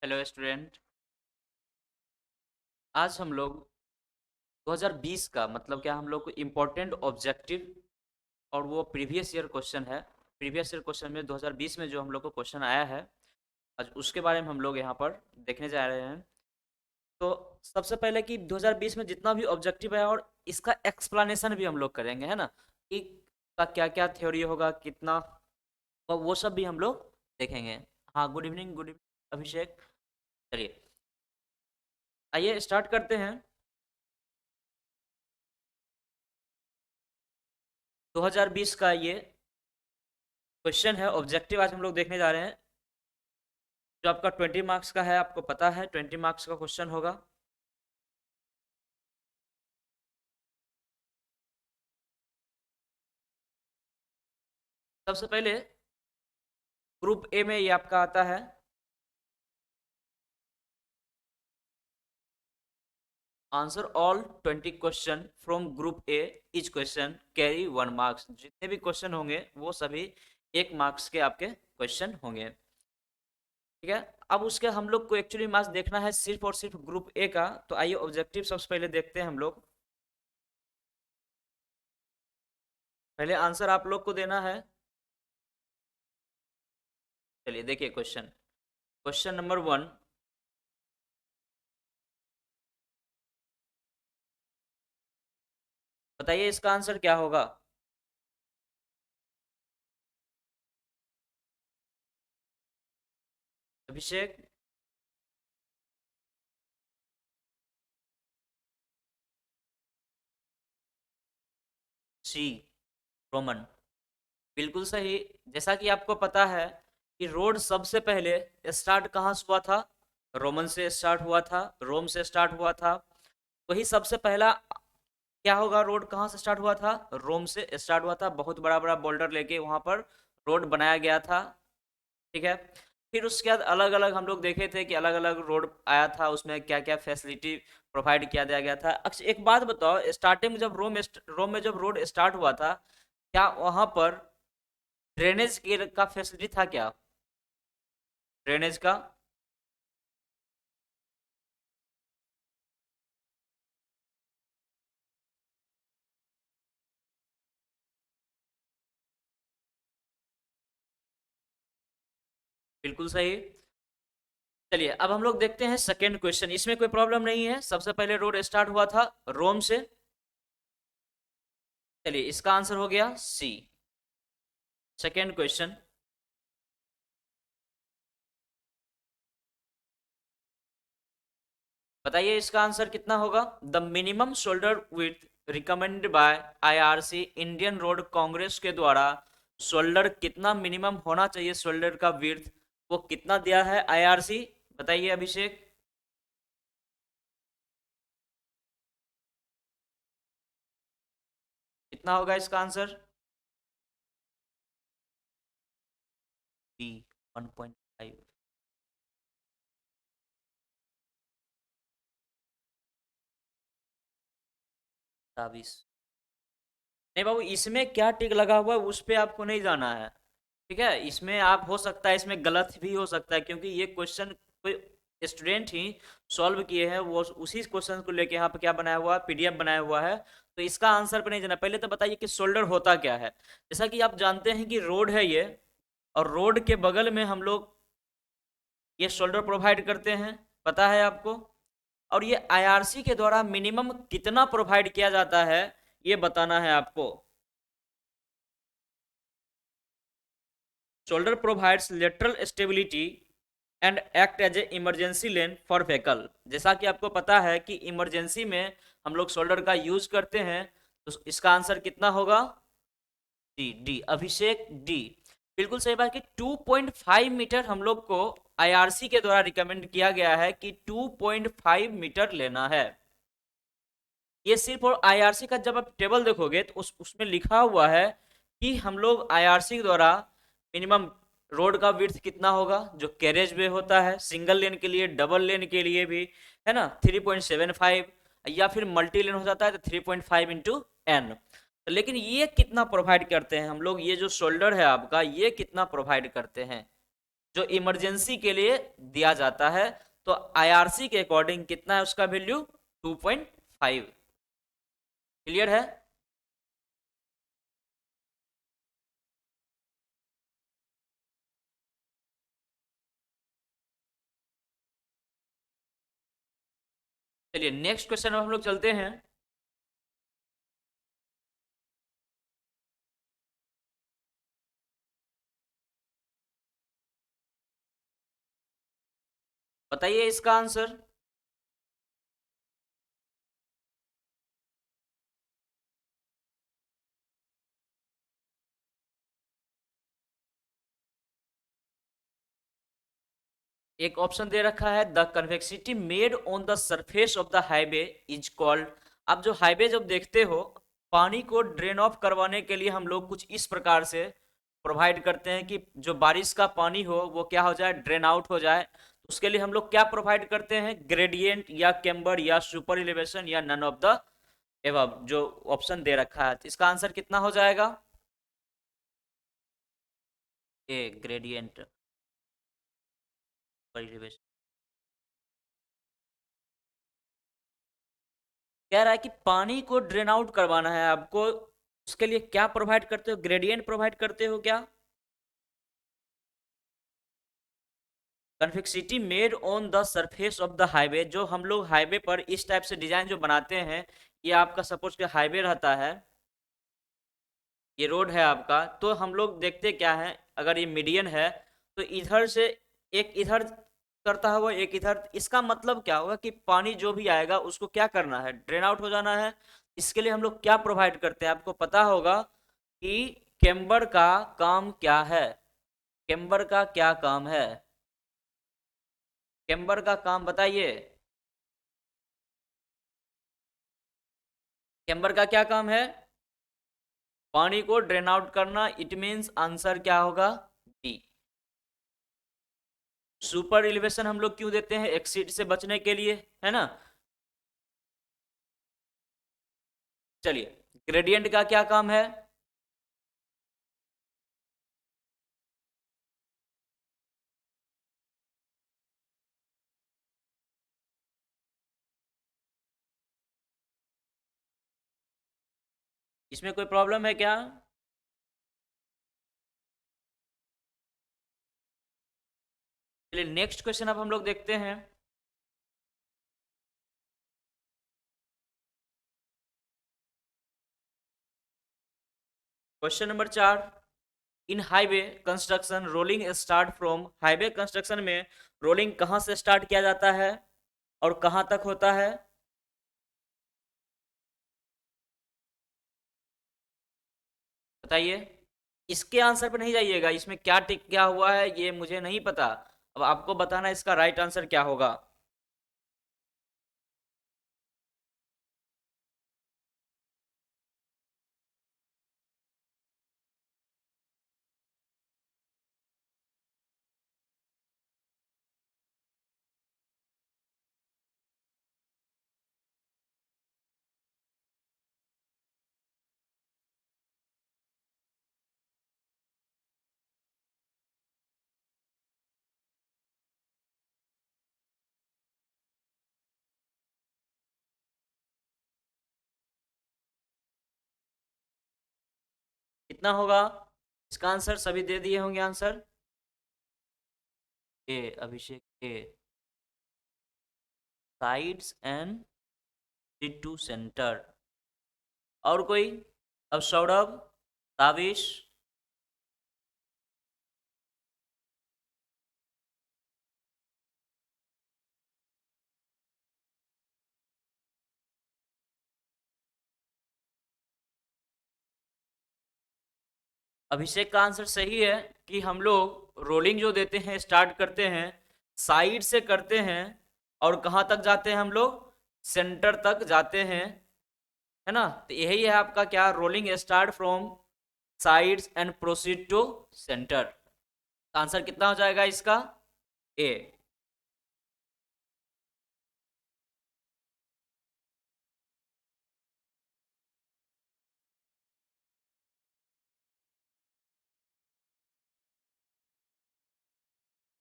Hello student. आज हम लोग 2020 का मतलब क्या हम लोग को इम्पोर्टेंट ऑब्जेक्टिव और वो प्रीवियस ईयर क्वेश्चन है। प्रीवियस ईयर क्वेश्चन में 2020 में जो हम लोग को क्वेश्चन आया है, आज उसके बारे में हम लोग यहाँ पर देखने जा रहे हैं। तो सबसे पहले कि 2020 में जितना भी ऑब्जेक्टिव है और इसका एक्सप्लेनेशन भी हम लोग करेंगे, है ना, कि का क्या क्या थ्योरी होगा, कितना, और वो सब भी हम लोग देखेंगे। हाँ, गुड इवनिंग, गुड इवनिंग अभिषेक। चलिए, आइए स्टार्ट करते हैं। 2020 का ये क्वेश्चन है, ऑब्जेक्टिव आज हम लोग देखने जा रहे हैं। जो आपका 20 मार्क्स का है, आपको पता है 20 मार्क्स का क्वेश्चन होगा। सबसे पहले ग्रुप ए में ये आपका आता है। Answer all 20 question from group A, each question carry 1 marks. जितने भी क्वेश्चन होंगे वो सभी 1 मार्क्स के आपके क्वेश्चन होंगे। ठीक है, अब उसके हम लोग को एक्चुअली मार्क्स देखना है सिर्फ और सिर्फ ग्रुप ए का। तो आइए ऑब्जेक्टिव सबसे पहले देखते हैं हम लोग। पहले आंसर आप लोग को देना है। चलिए देखिए क्वेश्चन, क्वेश्चन नंबर 1। बताइए इसका आंसर क्या होगा। अभिषेक। सी, रोमन। बिल्कुल सही। जैसा कि आपको पता है कि रोड सबसे पहले स्टार्ट कहाँ से हुआ था, रोमन से स्टार्ट हुआ था, रोम से स्टार्ट हुआ था। वही सबसे पहला क्या होगा, रोड कहाँ से स्टार्ट हुआ था, रोम से स्टार्ट हुआ था। बहुत बड़ा बड़ा बोल्डर लेके वहां पर रोड बनाया गया था। ठीक है, फिर उसके बाद अलग अलग हम लोग देखे थे कि अलग अलग रोड आया था, उसमें क्या क्या फैसिलिटी प्रोवाइड किया दिया गया था। अच्छा एक बात बताओ, स्टार्टिंग में जब रोम में जब रोड स्टार्ट हुआ था, क्या वहां पर ड्रेनेज का फैसिलिटी था क्या, ड्रेनेज का? बिल्कुल सही। चलिए अब हम लोग देखते हैं सेकेंड क्वेश्चन। इसमें कोई प्रॉब्लम नहीं है, सबसे पहले रोड स्टार्ट हुआ था रोम से। चलिए इसका आंसर हो गया सी। सेकेंड क्वेश्चन, बताइए इसका आंसर कितना होगा। The minimum shoulder width recommended by IRC, Indian road Congress के द्वारा शोल्डर कितना मिनिमम होना चाहिए, शोल्डर का विड्थ वो कितना दिया है आईआरसी, बताइए अभिषेक। कितना होगा इसका आंसर? बी, 1.5। 27। नहीं बाबू, इसमें क्या टिक लगा हुआ है उस पे आपको नहीं जाना है। ठीक है, इसमें आप हो सकता है इसमें गलत भी हो सकता है, क्योंकि ये क्वेश्चन कोई स्टूडेंट ही सॉल्व किए हैं, वो उसी क्वेश्चन को लेके यहाँ पे क्या बनाया हुआ है, पीडीएफ बनाया हुआ है। तो इसका आंसर पे नहीं जाना। पहले तो बताइए कि शोल्डर होता क्या है। जैसा कि आप जानते हैं कि रोड है ये, और रोड के बगल में हम लोग ये शोल्डर प्रोवाइड करते हैं, पता है आपको। और ये आईआरसी के द्वारा मिनिमम कितना प्रोवाइड किया जाता है, ये बताना है आपको। Shoulder provides lateral stability and act as a emergency lane for vehicle. जैसा कि आपको पता है कि इमरजेंसी में हम लोग शोल्डर का यूज करते हैं। तो इसका आंसर कितना होगा? डी, डी अभिषेक, डी। बिल्कुल सही बात कि 2.5 मीटर हम लोग को आईआरसी के द्वारा रिकमेंड किया गया है कि 2.5 मीटर लेना है। ये सिर्फ और आईआरसी का जब आप टेबल देखोगे तो उसमें लिखा हुआ है कि हम लोग आईआरसी के द्वारा मिनिमम रोड का विड्थ कितना होगा, जो कैरेज वे होता है सिंगल लेन के लिए, डबल लेन के लिए भी, है ना, 3.75, या फिर मल्टी लेन हो जाता है तो 3.5 इंटू एन। लेकिन ये कितना प्रोवाइड करते हैं हम लोग, ये जो शोल्डर है आपका ये कितना प्रोवाइड करते हैं? जो इमरजेंसी के लिए दिया जाता है। तो आईआरसी के अकॉर्डिंग कितना है उसका वैल्यू 2.5। क्लियर है? चलिए नेक्स्ट क्वेश्चन में हम लोग चलते हैं। बताइए इसका आंसर। एक ऑप्शन दे रखा है the convexity made on the surface of the highway is called. आप जो हाईवे जब देखते हो, पानी को ड्रेन ऑफ करवाने के लिए हम लोग कुछ इस प्रकार से प्रोवाइड करते हैं कि जो बारिश का पानी हो वो क्या हो जाए, ड्रेन आउट हो जाए। उसके लिए हम लोग क्या प्रोवाइड करते हैं, ग्रेडियंट या कैम्बर या सुपर एलिवेशन या नन ऑफ द एवब, जो ऑप्शन दे रखा है। तो इसका आंसर कितना हो जाएगा? ए ग्रेडियंट सुपर एलिवेशन। कह रहा है कि पानी को ड्रेन आउट करवाना है आपको, उसके लिए क्या प्रोवाइड करते हो, ग्रेडियंट प्रोवाइड करते हो क्या? Convexity made on the surface of the highway, जो हम लोग हाईवे पर इस टाइप से डिजाइन जो बनाते हैं, ये आपका सपोज के हाईवे रहता है, ये रोड है आपका, तो हम लोग देखते क्या है, अगर ये मीडियन है तो इधर से एक इधर करता हुआ एक इधर, इसका मतलब क्या होगा कि पानी जो भी आएगा उसको क्या करना है, ड्रेन आउट हो जाना है। इसके लिए हम लोग क्या प्रोवाइड करते हैं, आपको पता होगा कि केम्बर का काम क्या है। केम्बर का क्या काम है? केम्बर का काम बताइए। केम्बर का क्या काम है? पानी को ड्रेन आउट करना। इट मीन्स आंसर क्या होगा? डी। सुपर एलिवेशन हम लोग क्यों देते हैं? एक्सीड से बचने के लिए, है ना। चलिए, ग्रेडियंट का क्या काम है? इसमें कोई प्रॉब्लम है क्या? चलिए नेक्स्ट क्वेश्चन अब हम लोग देखते हैं। Question number 4। In highway construction rolling start from, highway construction में रोलिंग कहां से स्टार्ट किया जाता है और कहां तक होता है? बताइए। इसके आंसर पे नहीं जाइएगा, इसमें क्या टिक क्या हुआ है ये मुझे नहीं पता। अब आपको बताना है इसका राइट आंसर क्या होगा। कितना होगा? इसका आंसर सभी दे दिए होंगे answer. A Abhishek A, sides and to center. और कोई? अब सौरभ, ताविश। अभिषेक का आंसर सही है कि हम लोग रोलिंग जो देते हैं स्टार्ट करते हैं साइड से करते हैं, और कहाँ तक जाते हैं हम लोग, सेंटर तक जाते हैं, है ना। तो यही है आपका क्या, rolling start from sides and proceed to center. Answer कितना हो जाएगा इसका? ए।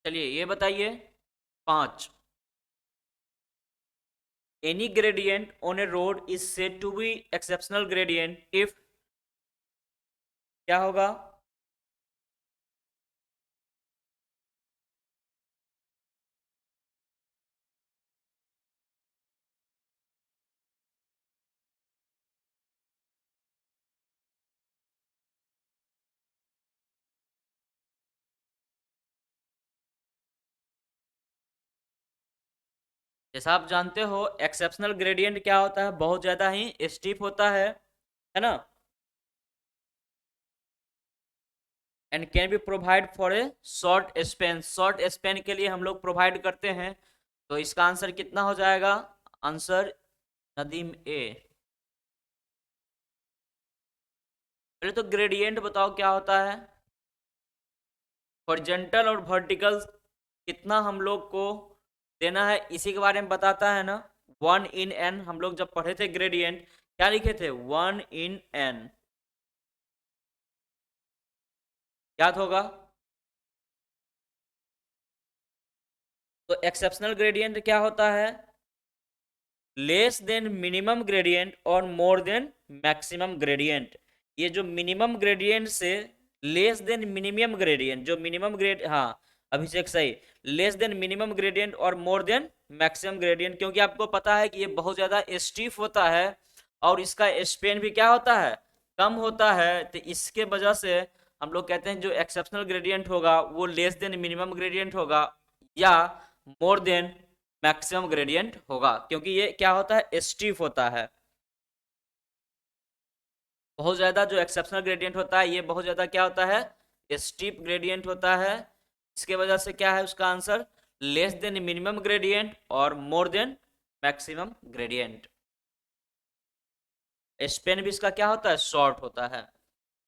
चलिए ये बताइए 5, any gradient on a road is said to be exceptional gradient if, क्या होगा? जैसा आप जानते हो एक्सेप्शनल ग्रेडियंट क्या होता है, बहुत ज्यादा ही स्टीप होता है ना, and can be provide for a short Spain, short Spain के लिए हम लोग प्रोवाइड करते हैं। तो इसका आंसर कितना हो जाएगा? आंसर नदीम ए। पहले तो ग्रेडियंट बताओ क्या होता है। हॉरिजॉन्टल और वर्टिकल कितना हम लोग को देना है इसी के बारे में बताता है ना। 1/n हम लोग जब पढ़े थे ग्रेडियंट, क्या लिखे थे? 1/n, याद होगा। तो एक्सेप्शनल ग्रेडियंट क्या होता है? लेस देन मिनिमम ग्रेडियंट और मोर देन मैक्सिमम ग्रेडियंट। ये जो मिनिमम ग्रेडियंट से लेस देन मिनिमम ग्रेडियंट, जो मिनिमम ग्रेड, हाँ अभिषेक सही, लेस देन मिनिमम ग्रेडियंट और मोर देन मैक्सिमम ग्रेडियंट, क्योंकि आपको पता है कि ये बहुत ज्यादा स्टीफ होता है और इसका स्पेन भी क्या होता है? कम होता है। तो इसके वजह से हम लोग कहते हैं जो एक्सेप्शनल ग्रेडियंट होगा वो लेस देन मिनिमम ग्रेडियंट होगा या मोर देन मैक्सिमम ग्रेडियंट होगा, क्योंकि ये क्या होता है? स्टीफ होता है। बहुत ज्यादा जो एक्सेप्शनल ग्रेडियंट होता है ये बहुत ज्यादा क्या होता है? स्टीप ग्रेडियंट होता है। इसके वजह से क्या है उसका answer? Less than minimum gradient और मोर देन मैक्सिमम ग्रेडियंट। स्पेन भी इसका क्या होता है? शॉर्ट होता है।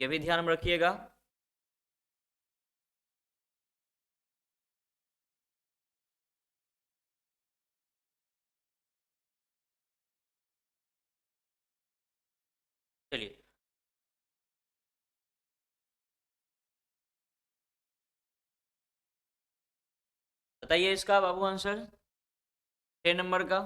ये भी ध्यान में रखिएगा। चलिए बताइए इसका बाबू आंसर 6 नंबर का।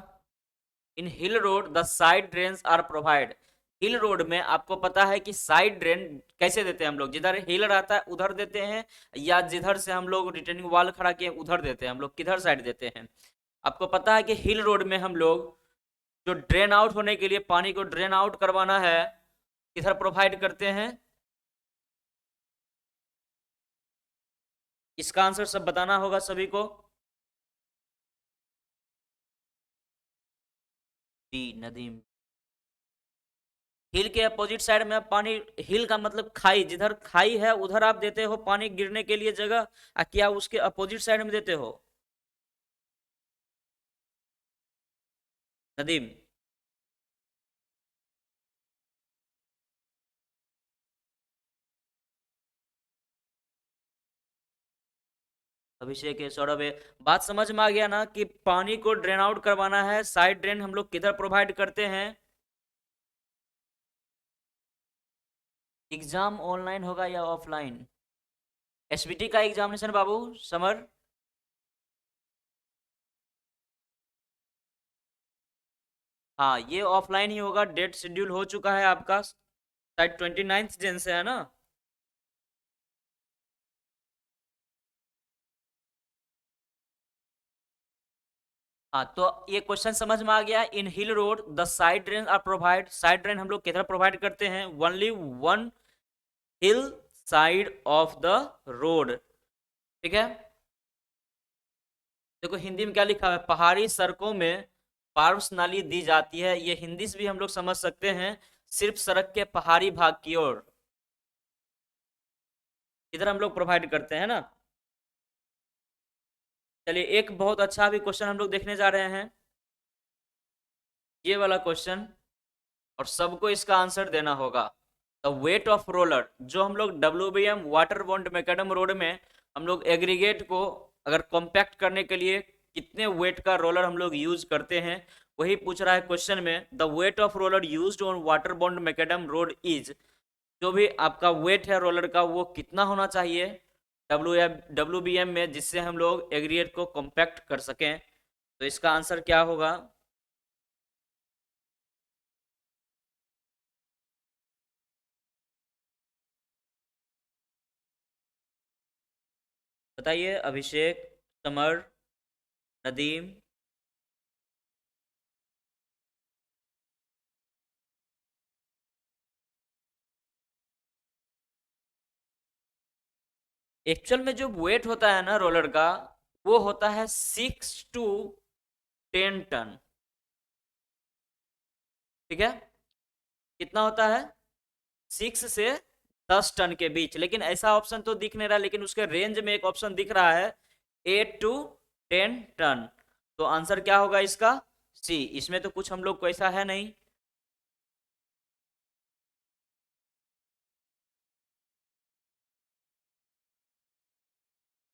In hill road the side drains are provide. Hill road में आपको पता है कि साइड ड्रेन कैसे देते हैं हम लोग? जिधर हिल रहता है उधर देते हैं, या जिधर से हम लोग रिटर्निंग वॉल खड़ा किए उधर देते हैं। हम लोग किधर साइड देते हैं? आपको पता है कि हिल रोड में हम लोग जो ड्रेन आउट होने के लिए, पानी को ड्रेन आउट करवाना है, किधर प्रोवाइड करते हैं? इसका आंसर सब बताना होगा सभी को। डी नदीम। हिल के अपोजिट साइड में आप पानी, हिल का मतलब खाई, जिधर खाई है उधर आप देते हो पानी गिरने के लिए जगह, क्या उसके अपोजिट साइड में देते हो नदीम? अभिषेक है, सौरभ है। बात समझ में आ गया ना कि पानी को ड्रेन आउट करवाना है, साइड ड्रेन हम लोग किधर प्रोवाइड करते हैं? एग्जाम ऑनलाइन होगा या ऑफलाइन? एसबीटी का एग्जामिनेशन बाबू समर। हाँ ये ऑफलाइन ही होगा, डेट शेड्यूल हो चुका है आपका, शायद 29 जन से है ना। हाँ तो ये क्वेश्चन समझ में आ गया। In hill road the side drain are provide, side drain हम लोग किधर प्रोवाइड करते हैं? Only one hill side of the road. ठीक है, देखो हिंदी में क्या लिखा है? पहाड़ी सड़कों में पार्श्व नाली दी जाती है। ये हिंदी से भी हम लोग समझ सकते हैं, सिर्फ सड़क के पहाड़ी भाग की ओर इधर हम लोग प्रोवाइड करते हैं ना। चलिए एक बहुत अच्छा भी क्वेश्चन हम लोग देखने जा रहे हैं, ये वाला क्वेश्चन, और सबको इसका आंसर देना होगा। द वेट ऑफ रोलर, जो हम लोग WBM water bond macadam road में हम लोग एग्रीगेट को अगर कॉम्पैक्ट करने के लिए कितने वेट का रोलर हम लोग यूज करते हैं, वही पूछ रहा है क्वेश्चन में। The weight of roller used on water bond macadam road is, जो भी आपका वेट है रोलर का वो कितना होना चाहिए? WBM में, जिससे हम लोग एग्रीगेट को कॉम्पैक्ट कर सकें। तो इसका आंसर क्या होगा? बताइए, अभिषेक, समर, नदीम। एक्चुअल में जो वेट होता है ना रोलर का, वो होता है 6 to 10 टन। ठीक है, कितना होता है? 6 से 10 टन के बीच। लेकिन ऐसा ऑप्शन तो दिख नहीं रहा, लेकिन उसके रेंज में एक ऑप्शन दिख रहा है 8 to 10 टन। तो आंसर क्या होगा इसका? सी। इसमें तो कुछ हम लोग को ऐसा है नहीं।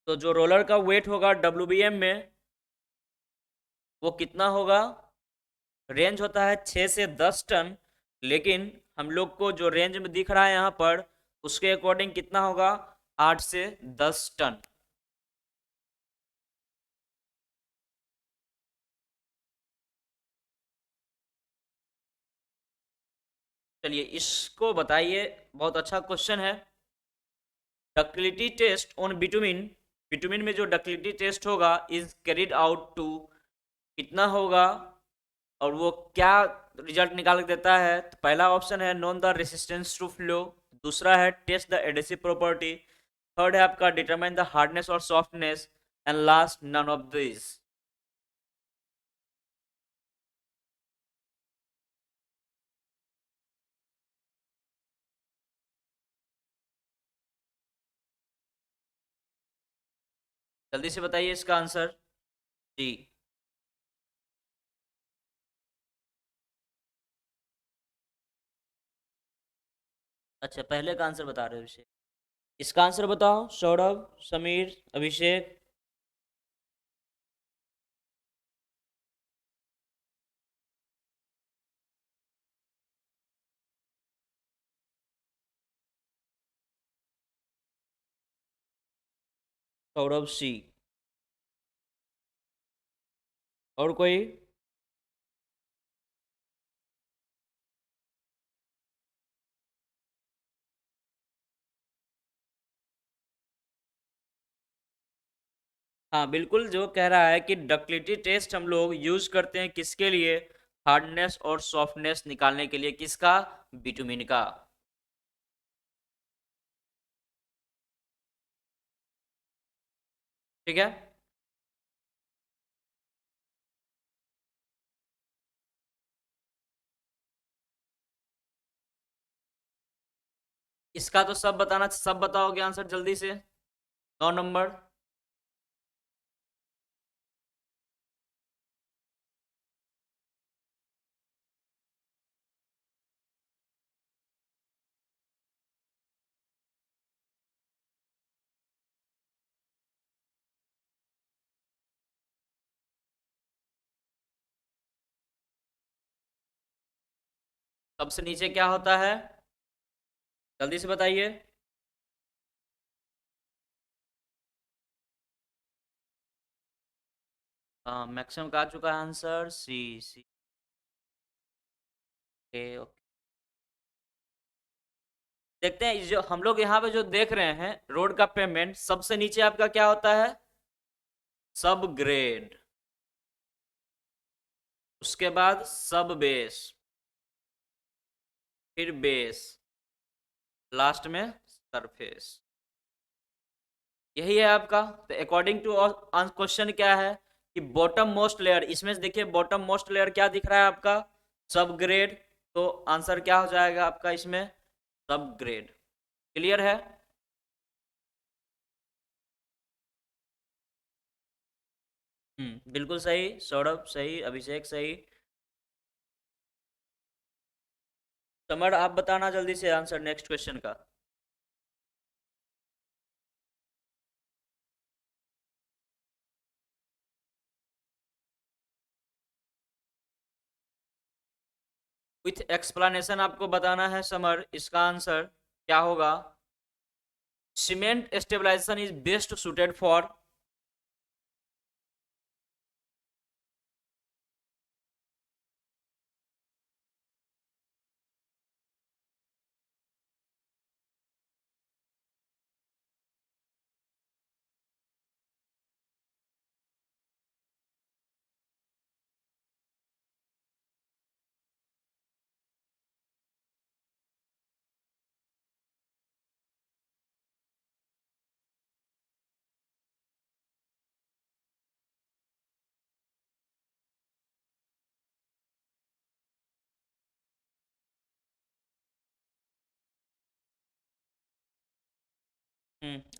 तो जो रोलर का वेट होगा WBM में, वो कितना होगा? रेंज होता है 6 से 10 टन। लेकिन हम लोग को जो रेंज में दिख रहा है यहाँ पर, उसके अकॉर्डिंग कितना होगा? 8 से 10 टन। चलिए इसको बताइए, बहुत अच्छा क्वेश्चन है। Ductility test on bitumen, bitumen में जो डक्टिलिटी टेस्ट होगा इज कैरिड आउट टू, कितना होगा और वो क्या रिजल्ट निकाल के देता है? तो पहला ऑप्शन है known the resistance to flow, दूसरा है test the adhesive property, third है आपका डिटरमाइन द हार्डनेस और softness, and last none of this. जल्दी से बताइए इसका आंसर। जी। अच्छा, पहले का आंसर बता रहे हो इसे। इसका आंसर बताओ सौरभ, समीर, अभिषेक। सौरभ सी। और कोई? हाँ बिल्कुल, जो कह रहा है कि डक्टिलिटी टेस्ट हम लोग यूज करते हैं किसके लिए? हार्डनेस और सॉफ्टनेस निकालने के लिए। किसका? बिटुमिन का। ठीक है। इसका तो सब बताना, सब बताओगे आंसर जल्दी से। 9 नंबर। सबसे नीचे क्या होता है? जल्दी से बताइए। हाँ, मैक्सिमम का आ चुका है answer C. C. Okay okay. देखते हैं, जो हम लोग यहाँ पे जो देख रहे हैं रोड का पेमेंट, सबसे नीचे आपका क्या होता है? सब ग्रेड। उसके बाद सब बेस, फिर बेस, लास्ट में सरफेस। यही है आपका। तो अकॉर्डिंग टू क्वेश्चन क्या है कि बॉटम मोस्ट लेयर, इसमें से देखिए बॉटम मोस्ट लेयर क्या दिख रहा है आपका? सब ग्रेड। तो आंसर क्या हो जाएगा आपका इसमें? सब ग्रेड। क्लियर है? बिल्कुल सही सौरभ, सही। अभिषेक सही। समर, आप बताना जल्दी से आंसर नेक्स्ट क्वेश्चन का। विथ एक्सप्लेनेशन आपको बताना है समर, इसका आंसर क्या होगा? Cement stabilization is best suited for.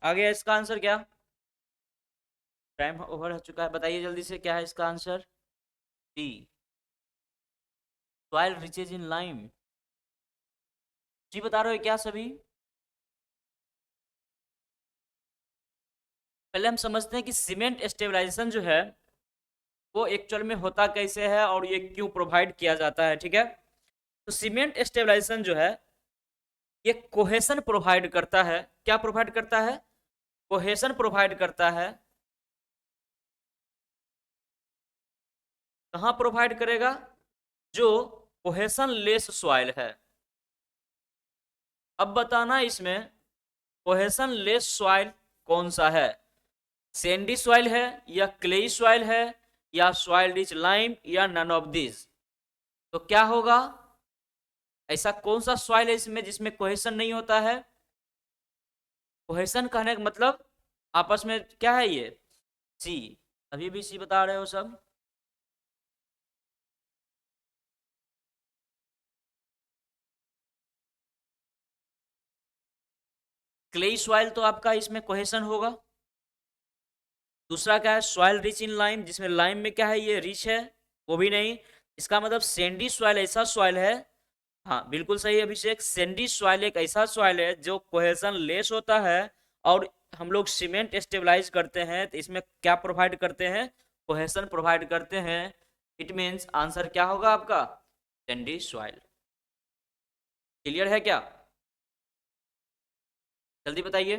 आ गया इसका आंसर क्या? टाइम ओवर हो चुका है, बताइए जल्दी से क्या है इसका answer? D, soil riches in lime. जी बता रहे हो क्या सभी? पहले हम समझते हैं कि सीमेंट स्टेबलाइजेशन जो है वो एक्चुअल में होता कैसे है और ये क्यों प्रोवाइड किया जाता है, ठीक है। तो सीमेंट स्टेबलाइजेशन जो है ये कोहेशन प्रोवाइड करता है। क्या प्रोवाइड करता है? कोहेशन प्रोवाइड करता है। कहाँ प्रोवाइड करेगा? जो कोहेशन लेस सॉइल है। अब बताना इसमें कोहेशन लेस सॉइल कौन सा है? सैंडी सॉइल है या क्लेई सॉइल है या सॉइल रिच लाइम या नन ऑफ दिस? तो क्या होगा? ऐसा कौन सा सॉइल है इसमें जिसमें कोहेशन नहीं होता है? कोहेशन कहने का मतलब आपस में क्या है ये? सी। अभी भी सी बता रहे हो सब? क्लेई सॉइल तो आपका इसमें कोहेशन होगा। दूसरा क्या है? सॉइल रिच इन लाइम, जिसमें लाइम में क्या है, ये रिच है, वो भी नहीं। इसका मतलब सैंडी सॉइल ऐसा सॉइल है। हाँ बिल्कुल सही अभिषेक, सैंडी सॉइल एक ऐसा सॉइल है जो कोहेशन लेस होता है। और हम लोग सीमेंट स्टेबलाइज करते हैं तो इसमें क्या प्रोवाइड करते हैं? कोहेशन प्रोवाइड करते हैं। इट मीन्स आंसर क्या होगा आपका? Sandy soil. क्लियर है क्या? जल्दी बताइए।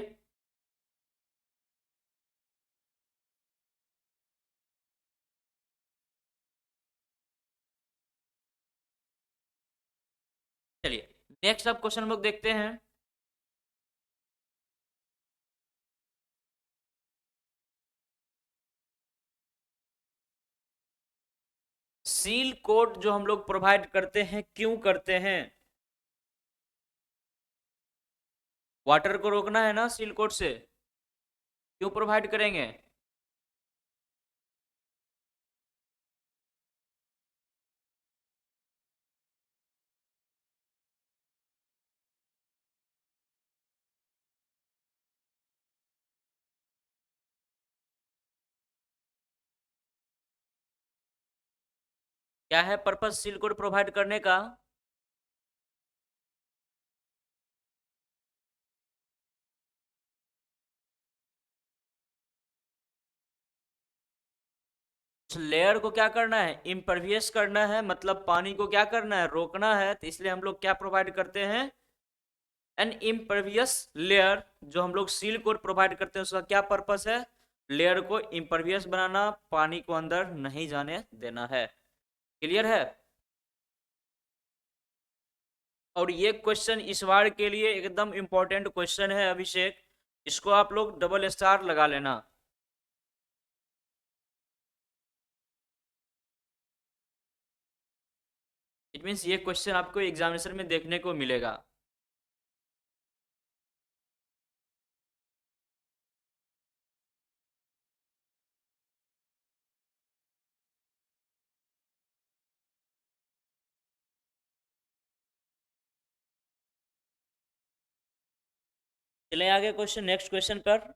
चलिए नेक्स्ट अब क्वेश्चन हम लोग देखते हैं। सील कोट जो हम लोग प्रोवाइड करते हैं क्यों करते हैं? वाटर को रोकना है ना सील कोट से। क्यों प्रोवाइड करेंगे? क्या है पर्पस सील कोट प्रोवाइड करने का? लेयर को क्या करना है? इम्परवियस करना है, मतलब पानी को क्या करना है? रोकना है। तो इसलिए हम लोग क्या प्रोवाइड करते हैं? An impervious layer. जो हम लोग सील कोट प्रोवाइड करते हैं उसका क्या पर्पस है? लेयर को इम्परवियस बनाना, पानी को अंदर नहीं जाने देना है। क्लियर है? और ये क्वेश्चन इस बार के लिए एकदम इंपॉर्टेंट क्वेश्चन है अभिषेक, इसको आप लोग डबल स्टार लगा लेना। इट मीन्स ये क्वेश्चन आपको एग्जामिनेशन में देखने को मिलेगा। चले आगे क्वेश्चन, नेक्स्ट क्वेश्चन पर।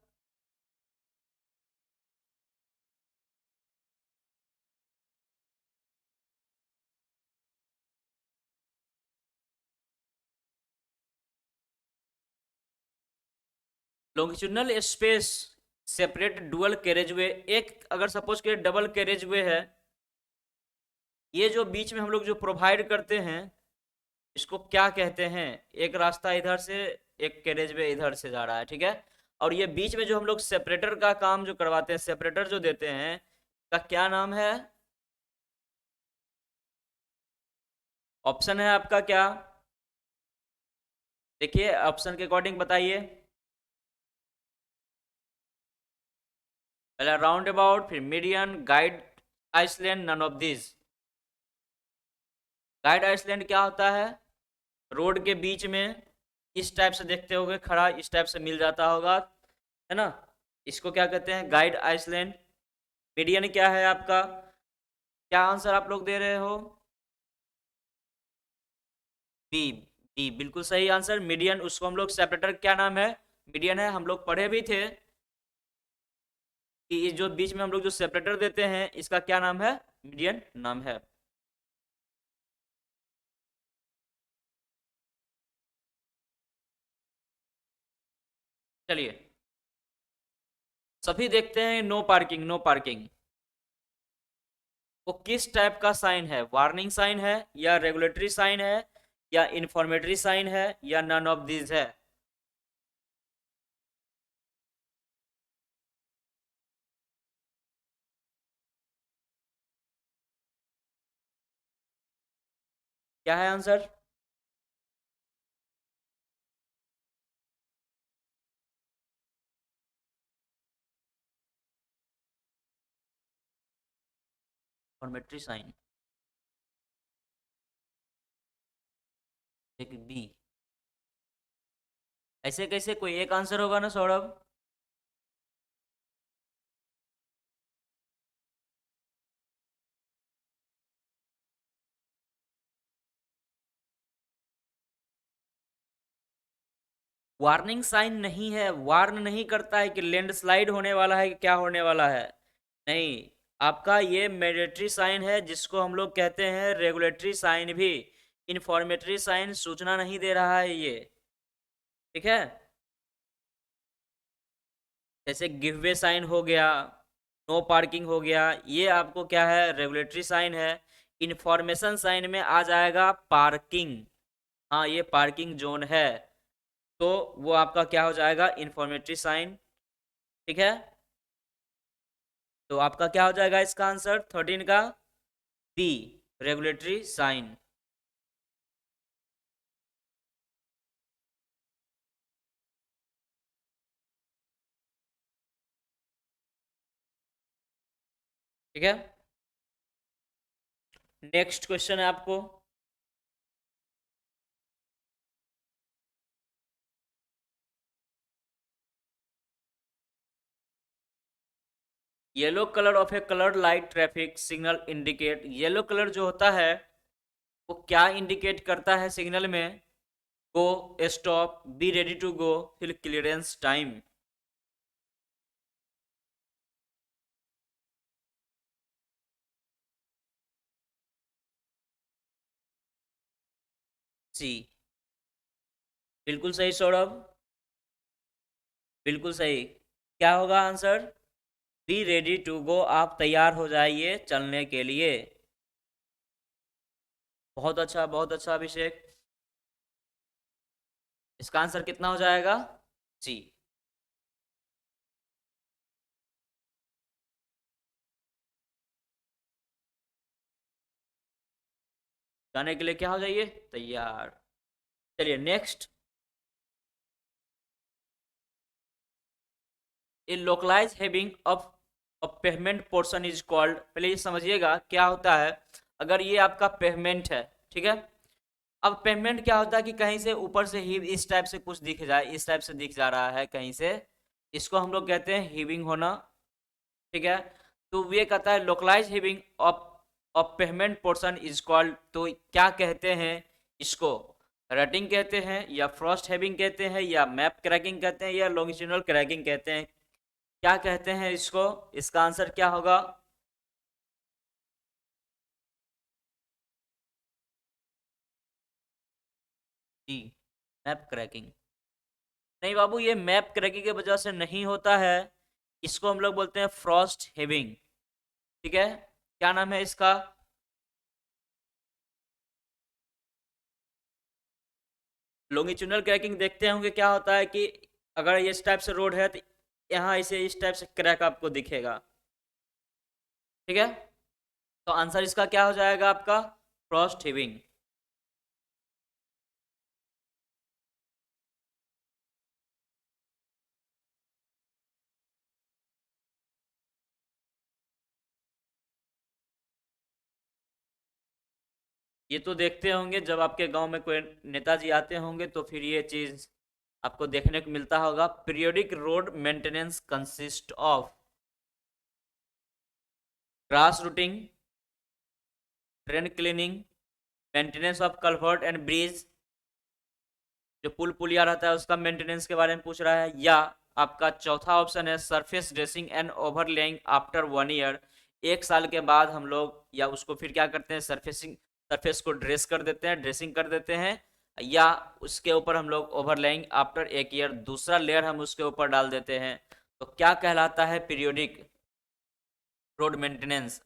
Longitudinal space separate dual carriageway. एक अगर सपोज के डबल कैरेजवे है, ये जो बीच में हम लोग जो प्रोवाइड करते हैं इसको क्या कहते हैं? एक रास्ता इधर से एक कैरेज वे इधर से जा रहा है, ठीक है। और ये बीच में जो हम लोग सेपरेटर का काम जो करवाते हैं, सेपरेटर जो देते हैं, का क्या नाम है? ऑप्शन है आपका क्या? देखिए ऑप्शन के अकॉर्डिंग बताइए। पहला राउंड अबाउट, फिर median, guide island, none of this. Guide island क्या होता है? रोड के बीच में इस टाइप से देखते होगे खड़ा, इस टाइप से मिल जाता होगा, है ना। इसको क्या कहते हैं? Guide Iceland. मीडियन क्या है आपका? क्या आंसर आप लोग दे रहे हो? बी। बी बिल्कुल सही आंसर। मीडियन, उसको हम लोग सेपरेटर, क्या नाम है? मीडियन है। हम लोग पढ़े भी थे कि ये जो बीच में हम लोग जो सेपरेटर देते हैं, इसका क्या नाम है? मीडियन नाम है। चलिए सभी देखते हैं नो पार्किंग, नो पार्किंग। वो किस टाइप का साइन है? वार्निंग साइन है, या रेगुलेटरी साइन है, या इंफॉर्मेटरी साइन है, या नन ऑफ दिस है? क्या है आंसर? Informatory sign. एक बी। ऐसे कैसे? कोई एक आंसर होगा ना सौरभ? वार्निंग साइन नहीं है, वार्न नहीं करता है कि लैंडस्लाइड होने वाला है कि क्या होने वाला है। नहीं, आपका ये मैंडेटरी साइन है, जिसको हम लोग कहते हैं रेगुलेटरी साइन भी। इंफॉर्मेटरी साइन सूचना नहीं दे रहा है ये, ठीक है। जैसे गिववे साइन हो गया, नो पार्किंग हो गया, ये आपको क्या है? रेगुलेटरी साइन है। इंफॉर्मेशन साइन में आ जाएगा पार्किंग। हाँ, ये पार्किंग जोन है, तो वो आपका क्या हो जाएगा? इंफॉर्मेटरी साइन, ठीक है। तो आपका क्या हो जाएगा इसका आंसर 13 का? B, regulatory sign. ठीक है। नेक्स्ट क्वेश्चन है आपको। Yellow colour of a colour light traffic signal indicate. Yellow colour जो होता है वो क्या इंडिकेट करता है सिग्नल में? Go, stop, be ready to go, फिर क्लियरेंस टाइम। सी। बिल्कुल सही सौरभ, बिल्कुल सही। क्या होगा आंसर? बी रेडी टू गो, आप तैयार हो जाइए चलने के लिए। बहुत अच्छा, बहुत अच्छा अभिषेक। इसका आंसर कितना हो जाएगा? जी। जाने के लिए क्या हो जाइए? तैयार। चलिए next. A localise having of payment portion is called. पहले ये समझिएगा क्या होता है। अगर ये आपका पेमेंट है, ठीक है। अब पेमेंट क्या होता है कि कहीं से ऊपर से ही इस टाइप से कुछ दिख जाए, इस टाइप से दिख जा रहा है कहीं से, इसको हम लोग कहते हैं हीविंग होना, ठीक है। तो ये कहता है localise heaving of of payment portion is called. तो क्या कहते हैं इसको? रटिंग कहते हैं, या फ्रॉस्ट हैविंग कहते हैं, या मैप क्रैकिंग कहते हैं, या लॉन्गिट्यूडनल क्रैकिंग कहते हैं? क्या कहते हैं इसको? इसका आंसर क्या होगा? जी, मैप क्रैकिंग। नहीं बाबू, ये मैप क्रैकिंग की वजह से नहीं होता है। इसको हम लोग बोलते हैं फ्रॉस्ट हेविंग, ठीक है। क्या नाम है इसका? लॉन्गिट्यूडनल क्रैकिंग देखते होंगे क्या होता है कि अगर इस टाइप से रोड है तो यहाँ इसे इस टाइप से क्रैक आपको दिखेगा, ठीक है। तो आंसर इसका क्या हो जाएगा आपका, फ्रॉस्ट हीविंग। ये तो देखते होंगे जब आपके गांव में कोई नेताजी आते होंगे तो फिर ये चीज आपको देखने को मिलता होगा। Periodic road maintenance consist of grass routing, drain cleaning, maintenance of culvert and bridge, जो पुल पुलिया रहता है उसका मेंटेनेंस के बारे में पूछ रहा है, या आपका चौथा ऑप्शन है surface dressing and overlaying after 1 year. 1 साल के बाद हम लोग या उसको फिर क्या करते हैं, सरफेस को ड्रेस कर देते हैं, ड्रेसिंग कर देते हैं, या उसके ऊपर हम लोग ओवरलेइंग आफ्टर 1 ईयर दूसरा लेयर हम उसके ऊपर डाल देते हैं। तो क्या कहलाता है पीरियोडिक रोड मेंटेनेंस।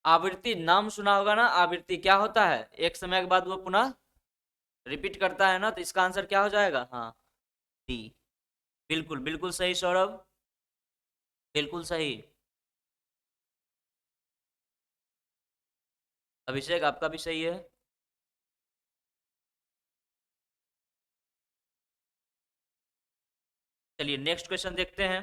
आवृत्ति नाम सुना होगा ना, आवृत्ति क्या होता है, एक समय के बाद वो पुनः रिपीट करता है ना, तो इसका आंसर क्या हो जाएगा, हाँ डी। बिल्कुल बिल्कुल सही सौरभ, बिल्कुल सही। अभिषेक आपका भी सही है। चलिए नेक्स्ट क्वेश्चन देखते हैं।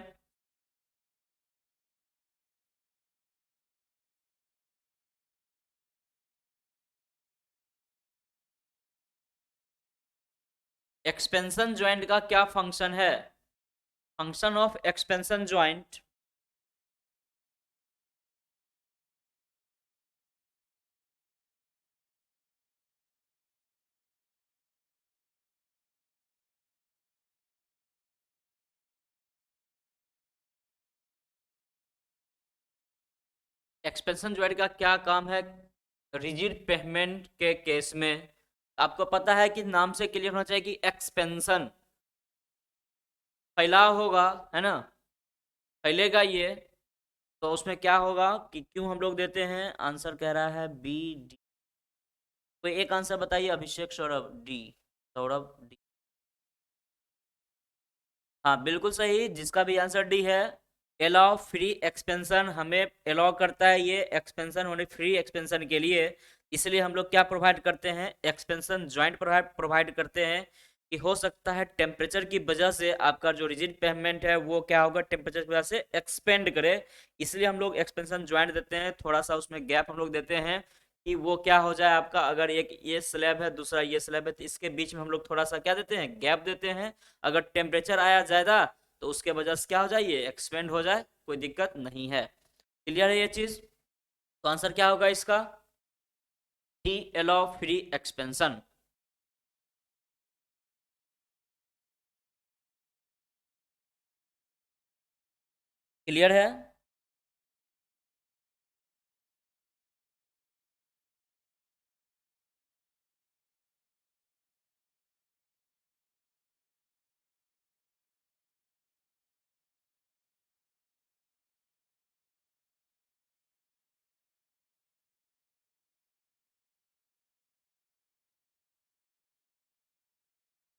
एक्सपेंशन ज्वाइंट का क्या फंक्शन है, function of expansion joint. Expansion joint का क्या काम है रिजिड पेमेंट के केस में। आपको पता है कि नाम से क्लियर होना चाहिए कि एक्सपेंशन फैलाव होगा, है ना, फैलेगा ये। तो उसमें क्या होगा कि क्यों हम लोग देते हैं, आंसर कह रहा है बी डी। कोई एक आंसर बताइए, अभिषेक सौरभ डी, सौरभ डी। हाँ बिल्कुल सही, जिसका भी आंसर डी है। अलाउ फ्री एक्सपेंशन, हमें अलाउ करता है ये एक्सपेंशन होने, फ्री एक्सपेंशन के लिए। इसलिए हम लोग क्या प्रोवाइड करते हैं, एक्सपेंशन ज्वाइंट प्रोवाइड करते हैं कि हो सकता है टेम्परेचर की वजह से आपका जो रिजिड पेमेंट है वो क्या होगा, टेम्परेचर की वजह से एक्सपेंड करे। इसलिए हम लोग एक्सपेंशन ज्वाइंट देते हैं, थोड़ा सा उसमें गैप हम लोग देते हैं कि वो क्या हो जाए आपका, अगर एक ये स्लैब है दूसरा ये स्लैब है तो इसके बीच में हम लोग थोड़ा सा क्या देते हैं, गैप देते हैं। अगर टेम्परेचर आया ज़्यादा तो उसके वजह से क्या हो जाए, ये एक्सपेंड हो जाए, कोई दिक्कत नहीं है। क्लियर है ये चीज़। तो आंसर क्या होगा इसका, D allow free expansion. Clear है।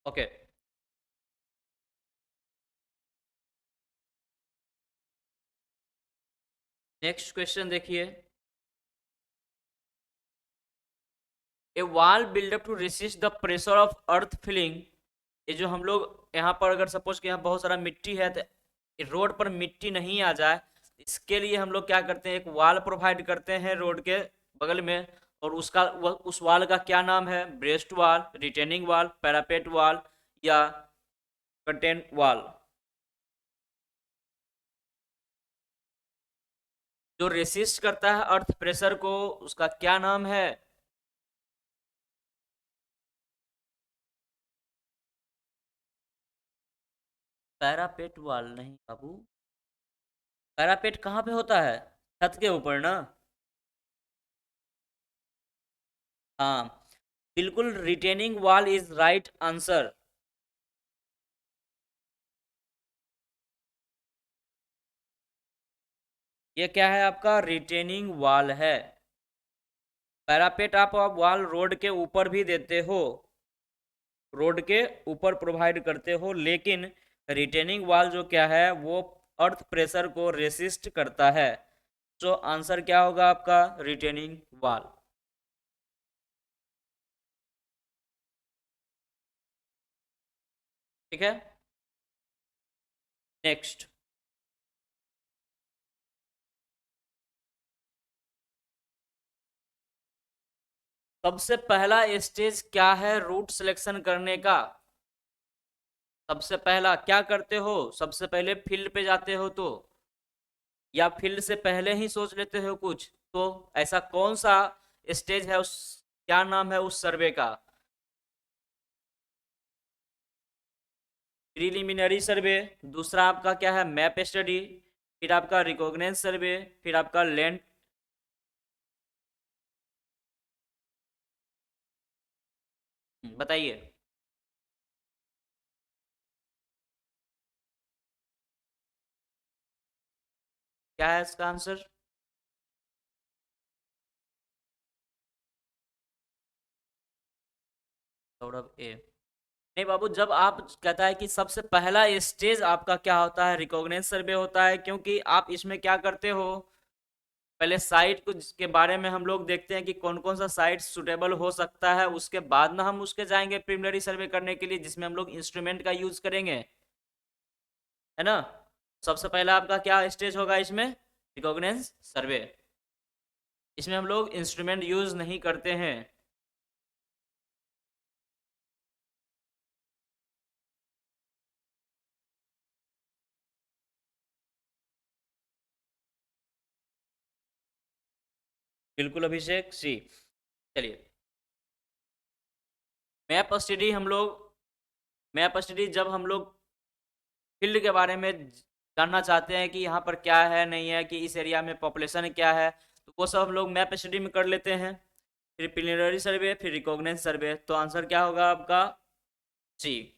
ओके नेक्स्ट क्वेश्चन देखिए। A wall build up to resist the pressure of earth filling. ये जो हम लोग यहाँ पर अगर सपोज कि यहाँ बहुत सारा मिट्टी है तो रोड पर मिट्टी नहीं आ जाए, इसके लिए हम लोग क्या करते हैं, एक वॉल प्रोवाइड करते हैं रोड के बगल में। और उस वॉल का क्या नाम है, breast wall, retaining wall, parapet wall, या कंटेन वॉल। जो रेसिस्ट करता है अर्थ प्रेशर को उसका क्या नाम है। पैरापेट वॉल नहीं बाबू, पैरापेट कहाँ पे होता है, छत के ऊपर ना। हाँ बिल्कुल, retaining wall is right answer. ये क्या है आपका, रिटेनिंग वॉल है। पैरापेट आप वॉल रोड के ऊपर भी देते हो। रोड के ऊपर प्रोवाइड करते हो, लेकिन रिटेनिंग वॉल जो क्या है वो अर्थ प्रेशर को रेसिस्ट करता है। तो आंसर क्या होगा आपका? Retaining wall. ठीक है, नेक्स्ट। सबसे पहला स्टेज क्या है रूट सिलेक्शन करने का? सबसे पहला क्या करते हो? सबसे पहले फील्ड पे जाते हो तो, या फील्ड से पहले ही सोच लेते हो कुछ? तो ऐसा कौन सा स्टेज है, उस क्या नाम है उस सर्वे का? प्रीलिमिनरी सर्वे। दूसरा आपका क्या है? Map study. फिर आपका रिकॉग्निजेंस सर्वे। फिर आपका लैंड। बताइए क्या है इसका आंसर? सौरभ ए। नहीं बाबू, जब आप कहता है कि सबसे पहला स्टेज आपका क्या होता है, रिकॉग्निजेंस सर्वे होता है, क्योंकि आप इसमें क्या करते हो, पहले साइट को के बारे में हम लोग देखते हैं कि कौन कौन सा साइट सुटेबल हो सकता है, उसके बाद ना हम उसके जाएंगे प्रिलिमिनरी सर्वे करने के लिए, जिसमें हम लोग इंस्ट्रूमेंट का यूज करेंगे, है ना। सबसे पहला आपका क्या स्टेज होगा इसमें? रिकॉग्निजेंस सर्वे। इसमें हम लोग इंस्ट्रूमेंट यूज नहीं करते हैं। बिल्कुल अभिषेक सी। चलिए, मैप स्टडी हम लोग, मैप स्टडी जब हम लोग फील्ड के बारे में जानना चाहते हैं कि यहाँ पर क्या है नहीं है, कि इस एरिया में पॉपुलेशन क्या है, तो वो सब हम लोग मैप स्टडी में कर लेते हैं। फिर प्रिलिमिनरी सर्वे, फिर रिकॉग्निजेंस सर्वे। तो आंसर क्या होगा आपका? सी।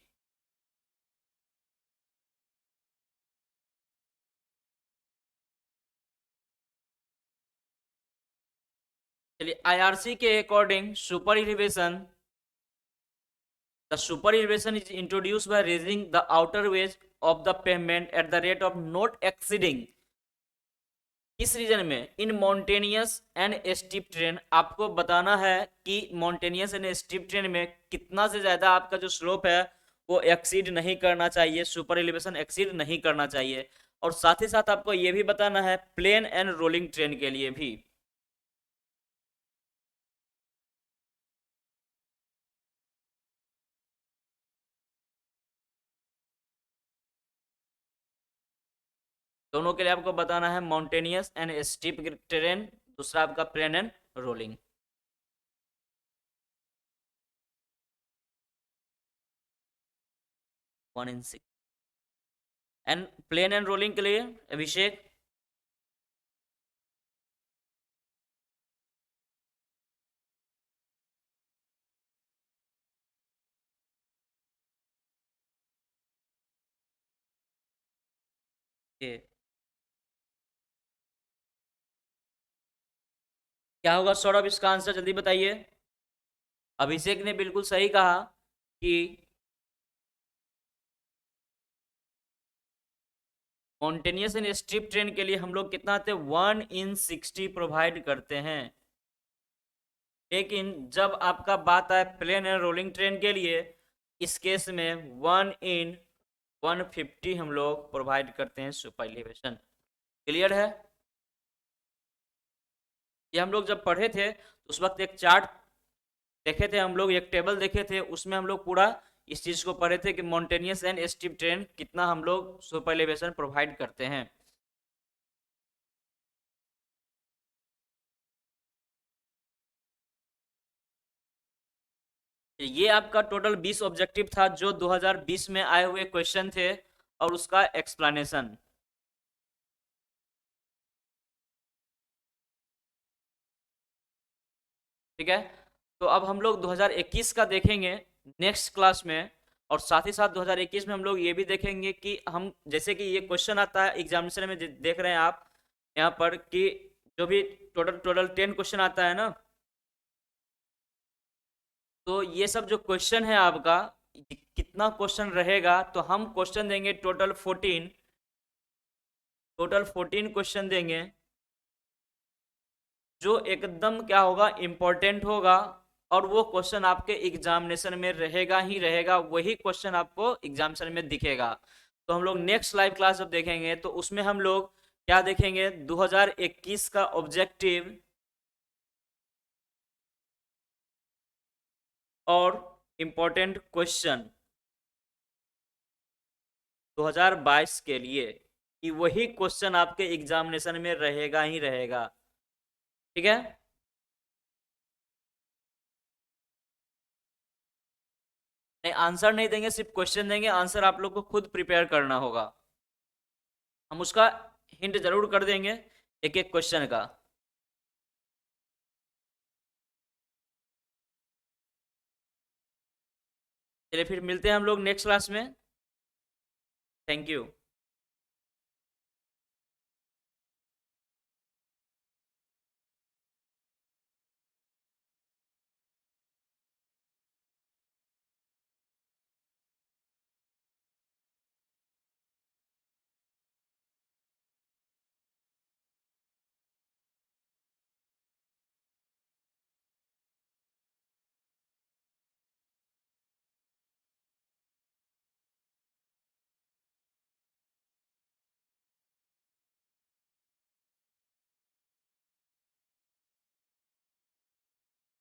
चलिए, आईआरसी के according super elevation, the super elevation is introduced by raising the outer ways of the payment at the rate of not exceeding. इस रीजन में इन मॉन्टेनियस एंड स्टीप ट्रेन, आपको बताना है कि मॉन्टेनियस एंड स्टीप ट्रेन में कितना से ज्यादा आपका जो स्लोप है वो एक्सीड नहीं करना चाहिए, सुपर एलिवेशन एक्सीड नहीं करना चाहिए। और साथ ही साथ आपको ये भी बताना है प्लेन एंड रोलिंग ट्रेन के लिए भी। दोनों के लिए आपको बताना है माउंटेनियस एंड स्टीप टेरेन, दूसरा आपका plain and rolling. 1 in 6। And plain and rolling के लिए अभिषेक? ये क्या होगा सौरभ इसका आंसर? जल्दी बताइए। अभिषेक ने बिल्कुल सही कहा कि मॉन्टेनियस एंड स्ट्रिप ट्रेन के लिए हम लोग कितना आते हैं? 1 in 60 प्रोवाइड करते हैं। लेकिन जब आपका बात आए प्लेन एंड रोलिंग ट्रेन के लिए, इस केस में 1 in 150 हम लोग प्रोवाइड करते हैं सुपर एलिवेशन। क्लियर है? ये हम लोग जब पढ़े थे उस वक्त एक चार्ट देखे थे हम लोग, एक टेबल देखे थे, उसमें हम लोग पूरा इस चीज को पढ़े थे कि मॉन्टेनियस एंड स्टीप ट्रेन कितना हम लोग सुपर एलिवेशन प्रोवाइड करते हैं। ये आपका टोटल 20 ऑब्जेक्टिव था जो 2020 में आए हुए क्वेश्चन थे, और उसका एक्सप्लेनेशन। ठीक है, तो अब हम लोग 2021 का देखेंगे नेक्स्ट क्लास में। और साथ ही साथ 2021 में हम लोग ये भी देखेंगे कि हम, जैसे कि ये क्वेश्चन आता है एग्जामिनेशन में, देख रहे हैं आप यहाँ पर कि जो भी टोटल टोटल 10 क्वेश्चन आता है ना, तो ये सब जो क्वेश्चन है आपका कितना क्वेश्चन रहेगा, तो हम क्वेश्चन देंगे टोटल 14 क्वेश्चन देंगे, जो एकदम क्या होगा, इम्पोर्टेंट होगा, और वो क्वेश्चन आपके एग्जामिनेशन में रहेगा ही रहेगा, वही क्वेश्चन आपको एग्जामिनेशन में दिखेगा। तो हम लोग नेक्स्ट लाइव क्लास जब देखेंगे तो उसमें हम लोग क्या देखेंगे, 2021 का ऑब्जेक्टिव और इम्पोर्टेंट क्वेश्चन 2022 के लिए, कि वही क्वेश्चन आपके एग्जामिनेशन में रहेगा ही रहेगा। ठीक है। नहीं, आंसर नहीं देंगे, सिर्फ क्वेश्चन देंगे, आंसर आप लोग को खुद प्रिपेयर करना होगा। हम उसका हिंट जरूर कर देंगे एक एक क्वेश्चन का। चलिए फिर मिलते हैं हम लोग नेक्स्ट क्लास में। Thank you.